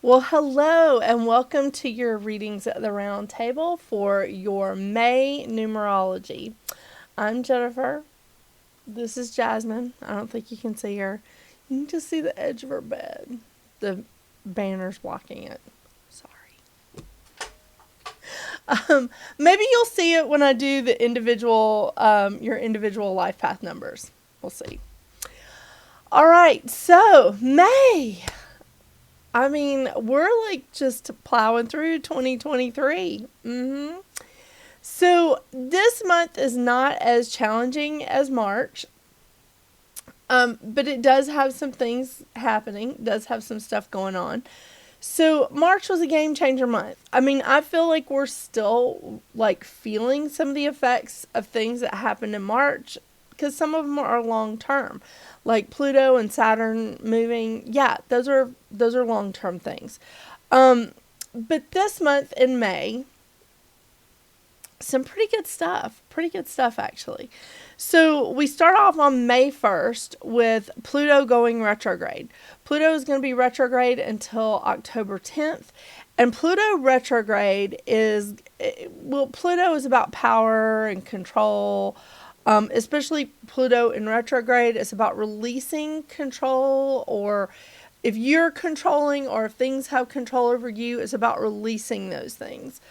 Well, hello and welcome to your readings at the round table for your May numerology. I'm Jennifer. This is Jasmine. I don't think you can see her. You can just see the edge of her bed. The banner's blocking it. Sorry. Maybe you'll see it when I do the your individual life path numbers. We'll see. All right, so May. I mean, we're like just plowing through 2023. So this month is not as challenging as March, but it does have some things happening. It does have some stuff going on. So March was a game changer month. I mean, I feel like we're still like feeling some of the effects of things that happened in March because some of them are long term, like Pluto and Saturn moving. Yeah, those are long term things. But this month in May, some pretty good stuff. Pretty good stuff, actually. So we start off on May 1st with Pluto going retrograde. Pluto is going to be retrograde until October 10th. And Pluto retrograde is, Pluto is about power and control. Especially Pluto in retrograde, it's about releasing control, or if you're controlling or if things have control over you, it's about releasing those things.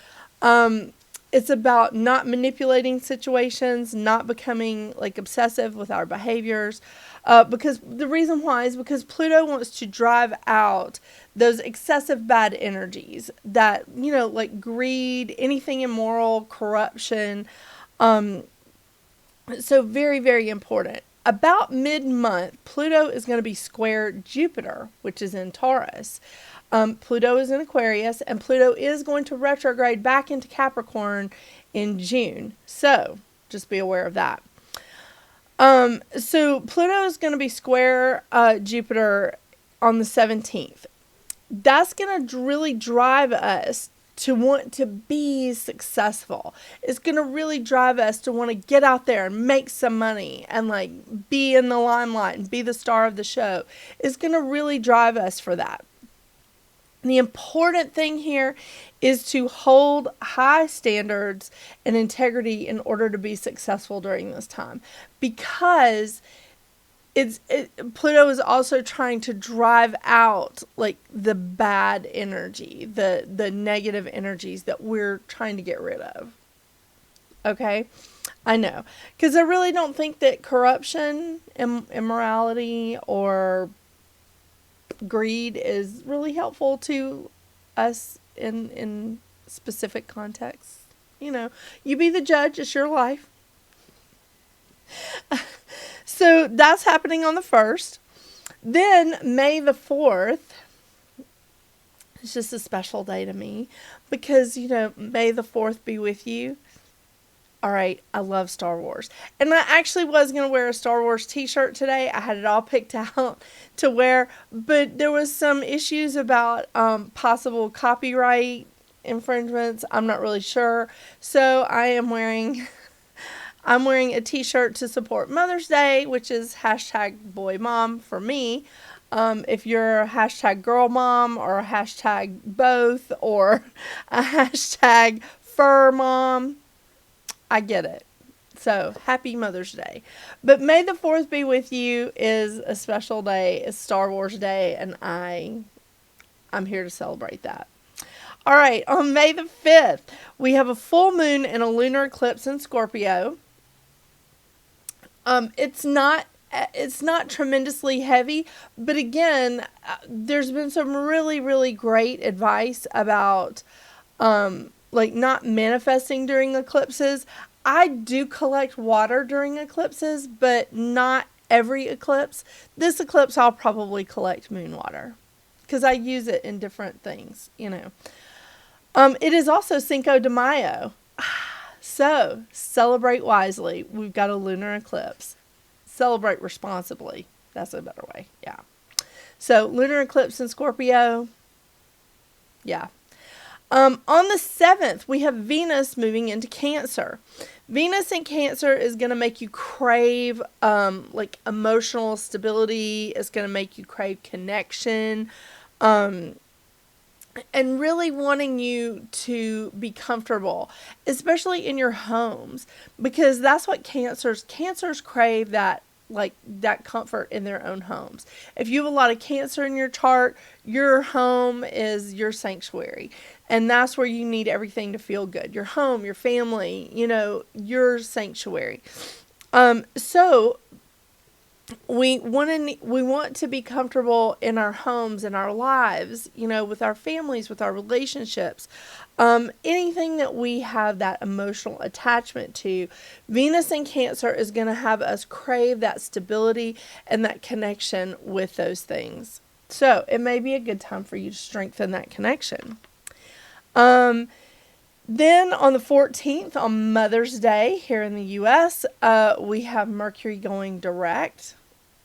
It's about not manipulating situations, not becoming like obsessive with our behaviors. Because the reason why is because Pluto wants to drive out those excessive bad energies that, like greed, anything immoral, corruption. So very, very important. About mid-month, Pluto is going to be square Jupiter, which is in Taurus. Pluto is in Aquarius, and Pluto is going to retrograde back into Capricorn in June. So just be aware of that. So Pluto is going to be square Jupiter on the 17th. That's going to really drive us to want to be successful. It's going to really drive us to want to get out there and make some money and like be in the limelight and be the star of the show. It's going to really drive us for that. The important thing here is to hold high standards and integrity in order to be successful during this time, because Pluto is also trying to drive out like the bad energy, the negative energies that we're trying to get rid of. Okay, I know, because I really don't think that corruption, immorality, or greed is really helpful to us in specific contexts. You be the judge. It's your life. So that's happening on the 1st. Then May the 4th, it's just a special day to me because, May the 4th be with you. All right, I love Star Wars. And I actually was going to wear a Star Wars t-shirt today. I had it all picked out to wear, but there was some issues about possible copyright infringements. I'm not really sure. So I am wearing a t-shirt to support Mother's Day, which is #boymom for me. If you're a #girlmom or a #both or a #furmom, I get it. So happy Mother's Day. But May the 4th be with you is a special day. It's Star Wars Day, and I'm here to celebrate that. All right, on May the 5th, we have a full moon and a lunar eclipse in Scorpio. It's not tremendously heavy, but again, there's been some really, really great advice about like not manifesting during eclipses. I do collect water during eclipses, but not every eclipse. This eclipse, I'll probably collect moon water because I use it in different things, It is also Cinco de Mayo. So celebrate wisely. We've got a lunar eclipse. Celebrate responsibly. That's a better way. Yeah. So lunar eclipse in Scorpio. Yeah. On the 7th, we have Venus moving into Cancer. Venus in Cancer is going to make you crave like emotional stability. It's going to make you crave connection. and really wanting you to be comfortable, especially in your homes, because that's what cancers crave, that like that comfort in their own homes. If you have a lot of Cancer in your chart, your home is your sanctuary, and that's where you need everything to feel good. Your home, your family, your sanctuary. So we want to be comfortable in our homes, in our lives, with our families, with our relationships, anything that we have that emotional attachment to. Venus in Cancer is going to have us crave that stability and that connection with those things. So it may be a good time for you to strengthen that connection. Then on the 14th, on Mother's Day here in the U.S., we have Mercury going direct.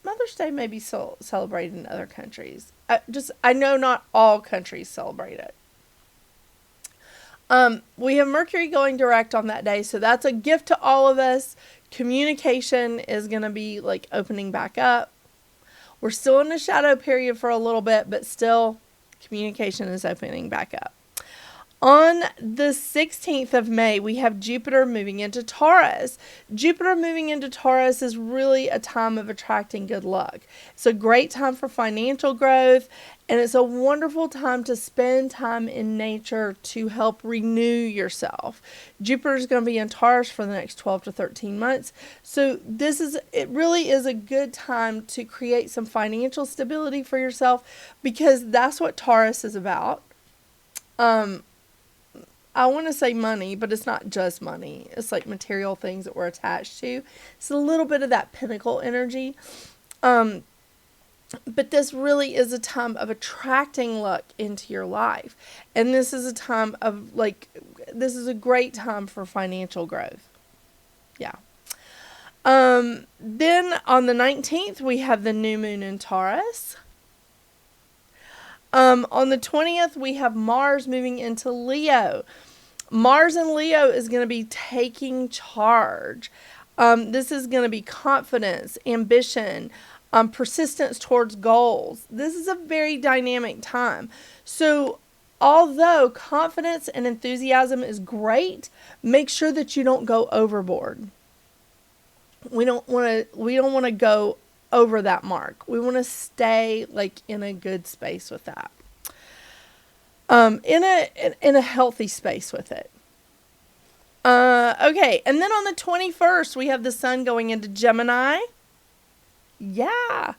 Mother's Day may be celebrated in other countries. I know not all countries celebrate it. We have Mercury going direct on that day, so that's a gift to all of us. Communication is going to be like opening back up. We're still in a shadow period for a little bit, but still communication is opening back up. On the 16th of May, we have Jupiter moving into Taurus. Jupiter moving into Taurus is really a time of attracting good luck. It's a great time for financial growth, and it's a wonderful time to spend time in nature to help renew yourself. Jupiter is going to be in Taurus for the next 12 to 13 months. So it really is a good time to create some financial stability for yourself, because that's what Taurus is about. I want to say money, but it's not just money. It's like material things that we're attached to. It's a little bit of that pinnacle energy. But this really is a time of attracting luck into your life. And this is a time of this is a great time for financial growth. Yeah. Then on the 19th, we have the new moon in Taurus. On the 20th, we have Mars moving into Leo. Mars in Leo is going to be taking charge. This is going to be confidence, ambition, persistence towards goals. This is a very dynamic time. So although confidence and enthusiasm is great, make sure that you don't go overboard. We don't want to go over that mark. We want to stay in a good space with that. In a healthy space with it. Okay, and then on the 21st, we have the sun going into Gemini. Yeah.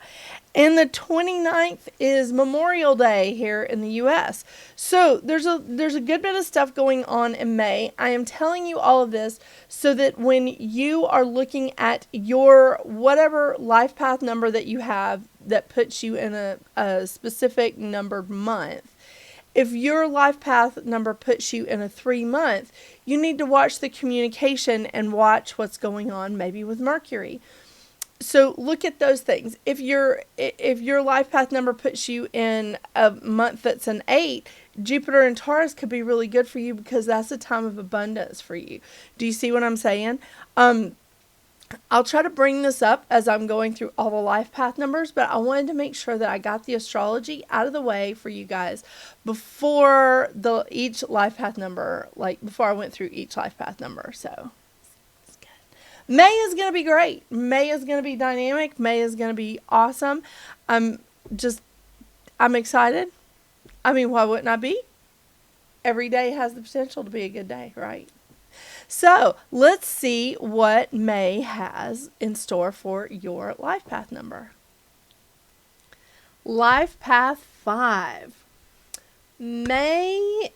And the 29th is Memorial Day here in the U.S. So there's a good bit of stuff going on in May. I am telling you all of this so that when you are looking at your whatever life path number that you have that puts you in a specific numbered month, if your life path number puts you in a 3-month, you need to watch the communication and watch what's going on maybe with Mercury. So look at those things. If your life path number puts you in a month that's an 8, Jupiter and Taurus could be really good for you, because that's a time of abundance for you. Do you see what I'm saying? I'll try to bring this up as I'm going through all the life path numbers, but I wanted to make sure that I got the astrology out of the way for you guys before each life path number, before I went through each life path number. So it's good. May is going to be great. May is going to be dynamic. May is going to be awesome. I'm excited. I mean, why wouldn't I be? Every day has the potential to be a good day, right? So let's see what May has in store for your life path number. Life path 5. May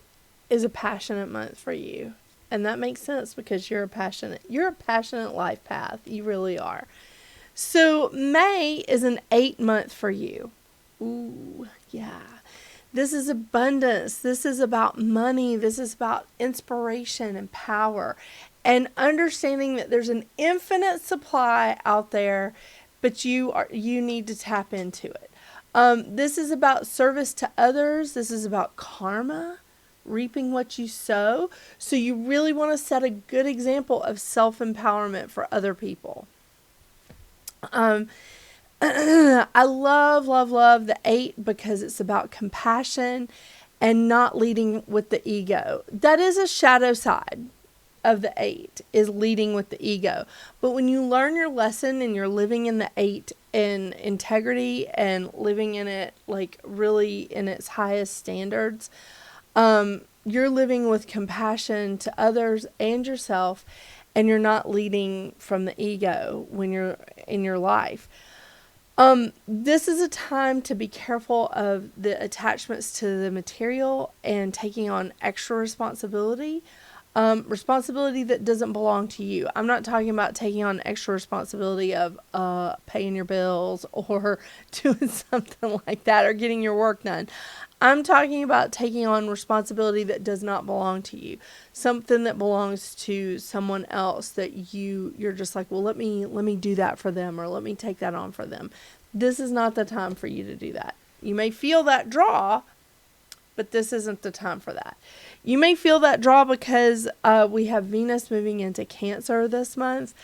is a passionate month for you. And that makes sense, because you're a passionate life path. You really are. So May is an 8-month for you. Ooh, yeah. This is abundance. This is about money. This is about inspiration and power, and understanding that there's an infinite supply out there, but you need to tap into it. This is about service to others. This is about karma, reaping what you sow. So you really want to set a good example of self-empowerment for other people. I love the 8 because it's about compassion and not leading with the ego. That is a shadow side of the 8, is leading with the ego. But when you learn your lesson and you're living in the 8 in integrity and living in it like really in its highest standards, you're living with compassion to others and yourself, and you're not leading from the ego when you're in your life. This is a time to be careful of the attachments to the material and taking on extra responsibility. Responsibility that doesn't belong to you. I'm not talking about taking on extra responsibility of paying your bills or doing something like that or getting your work done. I'm talking about taking on responsibility that does not belong to you. Something that belongs to someone else that you're just like, well, let me do that for them, or let me take that on for them. This is not the time for you to do that. You may feel that draw, but this isn't the time for that. You may feel that draw because we have Venus moving into Cancer this month.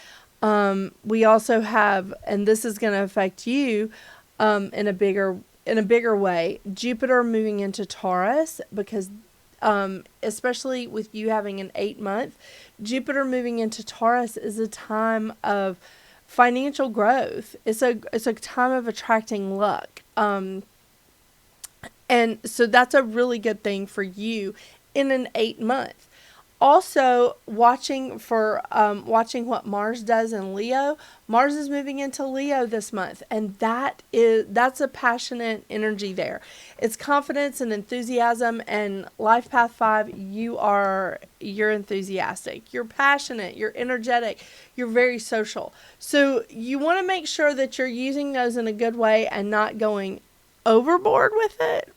We also have, and this is going to affect you in a bigger way, Jupiter moving into Taurus, because especially with you having an 8-month, Jupiter moving into Taurus is a time of financial growth. It's a time of attracting luck. And so that's a really good thing for you in an 8-month. Also, watching what Mars does in Leo. Mars is moving into Leo this month, and that's a passionate energy there. It's confidence and enthusiasm, and Life Path 5, you're enthusiastic, you're passionate, you're energetic, you're very social. So you want to make sure that you're using those in a good way and not going overboard with it.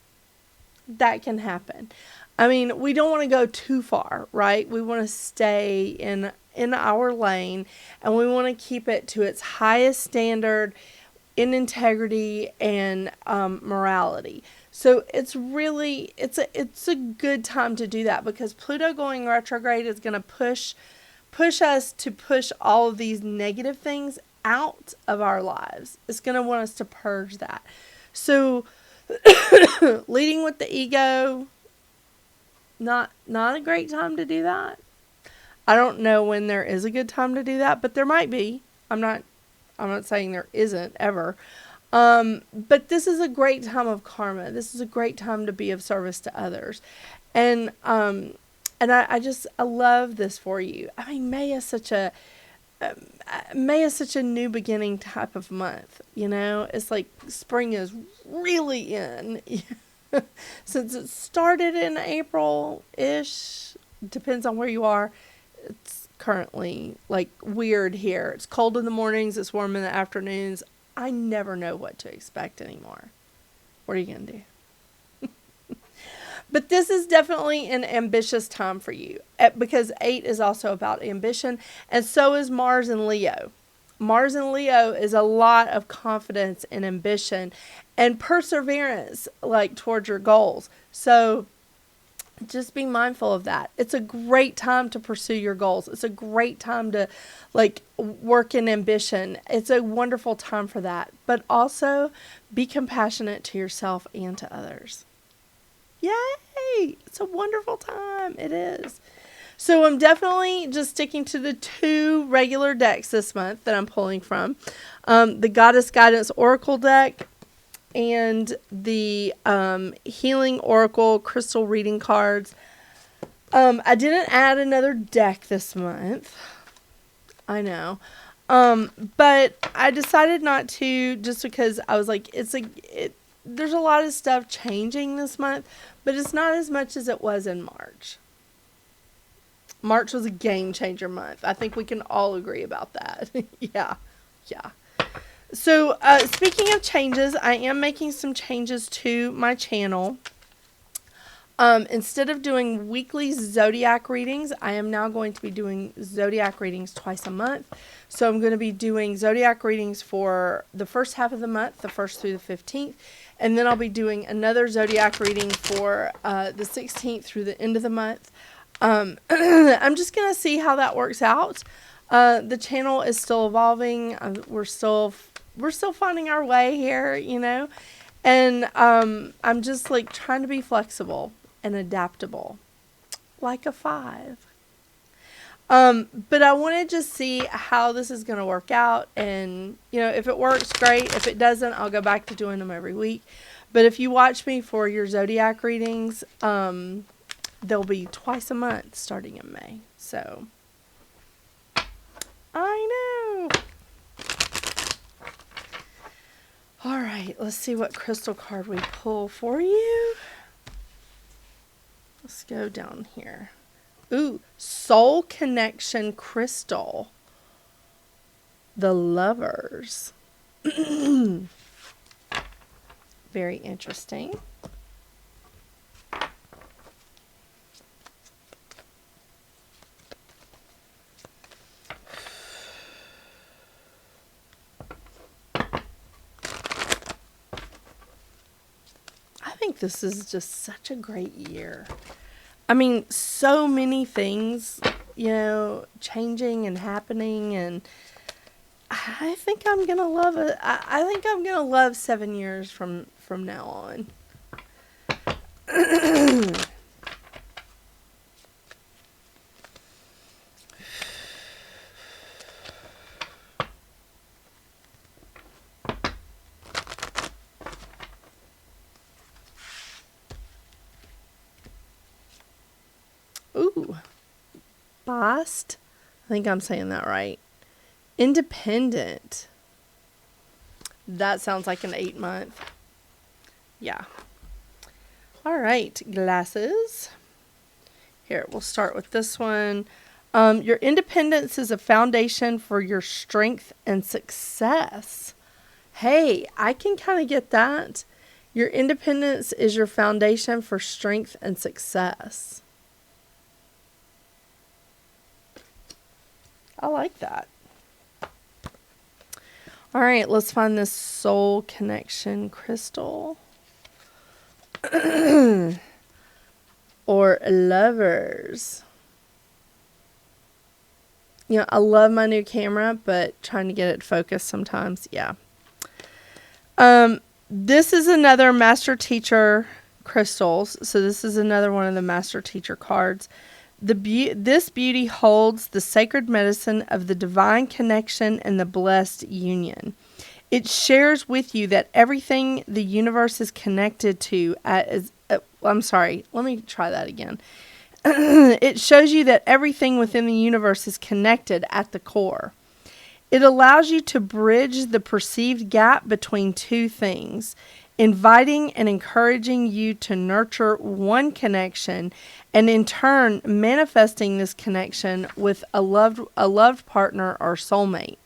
That can happen. I mean, we don't want to go too far, right? We want to stay in our lane, and we want to keep it to its highest standard in integrity and morality. So it's a good time to do that, because Pluto going retrograde is going to push us to push all of these negative things out of our lives. It's going to want us to purge that. So leading with the ego, not a great time to do that. I don't know when there is a good time to do that, but there might be. I'm not saying there isn't ever. But this is a great time of karma. This is a great time to be of service to others. And I love this for you. I mean, May is such a new beginning type of month. You know, it's like spring is really in. Since it started in April-ish, depends on where you are, it's currently like weird here. It's cold in the mornings, it's warm in the afternoons. I never know what to expect anymore. What are you going to do? But this is definitely an ambitious time for you, because 8 is also about ambition, and so is Mars in Leo. Mars in Leo is a lot of confidence and ambition and perseverance, like towards your goals. So just be mindful of that. It's a great time to pursue your goals. It's a great time to like work in ambition. It's a wonderful time for that. But also be compassionate to yourself and to others. Yay! It's a wonderful time. It is. So I'm definitely just sticking to the 2 regular decks this month that I'm pulling from. The Goddess Guidance Oracle deck and the Healing Oracle Crystal Reading cards. I didn't add another deck this month. I know. But I decided not to, just because I was like, there's a lot of stuff changing this month, but it's not as much as it was in March. March was a game changer month. I think we can all agree about that. Yeah. So, speaking of changes, I am making some changes to my channel. Instead of doing weekly zodiac readings, I am now going to be doing zodiac readings twice a month. So I'm going to be doing zodiac readings for the first half of the month, the 1st through the 15th. And then I'll be doing another zodiac reading for the 16th through the end of the month. I'm just going to see how that works out. The channel is still evolving. We're still finding our way here, you know, and I'm just like trying to be flexible and adaptable, like a 5. But I want to just see how this is going to work out. And, if it works, great. If it doesn't, I'll go back to doing them every week. But if you watch me for your zodiac readings, they'll be twice a month starting in May. So, I know. All right, let's see what crystal card we pull for you. Let's go down here. Ooh, Soul Connection Crystal. The Lovers. Very interesting. I think this is just such a great year. I mean, so many things, changing and happening, and I think I'm going to love it. I think I'm going to love 7 years from now on. Ooh, Bast. I think I'm saying that right. Independent. That sounds like an 8-month. Yeah. All right, glasses. Here, we'll start with this one. Your independence is a foundation for your strength and success. Hey, I can kind of get that. Your independence is your foundation for strength and success. I like that. All right, let's find this Soul Connection crystal. Or Lovers. I love my new camera, but trying to get it focused sometimes, yeah. This is another Master Teacher crystals. So this is another one of the Master Teacher cards. This beauty holds the sacred medicine of the divine connection and the blessed union. It shares with you that everything the universe is connected to I'm sorry, let me try that again. It shows you that everything within the universe is connected at the core. It allows you to bridge the perceived gap between two things, inviting and encouraging you to nurture one connection and in turn manifesting this connection with a loved partner or soulmate.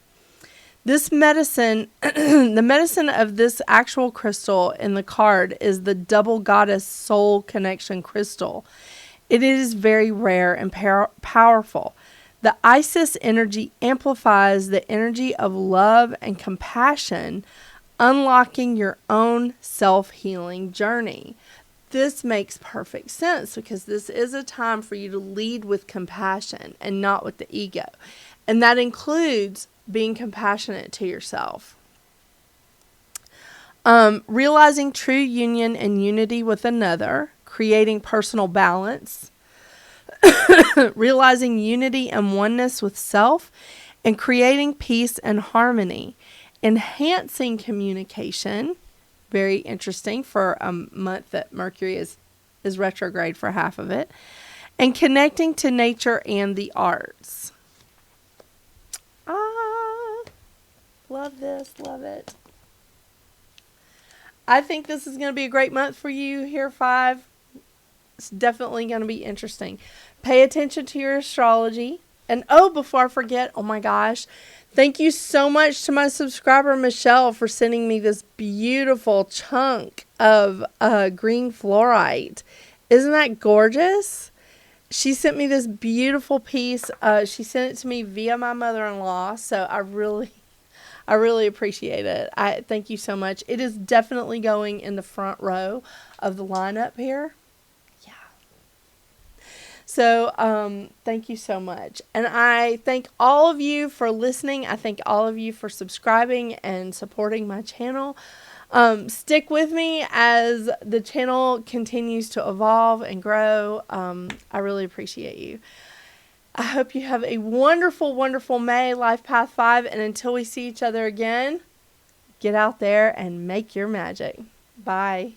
This medicine, the medicine of this actual crystal in the card is the Double Goddess Soul Connection Crystal. It is very rare and powerful. The Isis energy amplifies the energy of love and compassion, unlocking your own self-healing journey. This makes perfect sense because this is a time for you to lead with compassion and not with the ego. And that includes being compassionate to yourself. Realizing true union and unity with another, creating personal balance, realizing unity and oneness with self, and creating peace and harmony. Enhancing communication, very interesting for a month that Mercury is retrograde for half of it, and connecting to nature and the arts. Love this, love it. I think this is going to be a great month for you here, 5. It's definitely going to be interesting. Pay attention to your astrology. And before I forget, oh my gosh, thank you so much to my subscriber, Michelle, for sending me this beautiful chunk of green fluorite. Isn't that gorgeous? She sent me this beautiful piece. She sent it to me via my mother-in-law, so I really appreciate it. I thank you so much. It is definitely going in the front row of the lineup here. Yeah. So, thank you so much. And I thank all of you for listening. I thank all of you for subscribing and supporting my channel. Stick with me as the channel continues to evolve and grow. I really appreciate you. I hope you have a wonderful, wonderful May, Life Path 5. And until we see each other again, get out there and make your magic. Bye.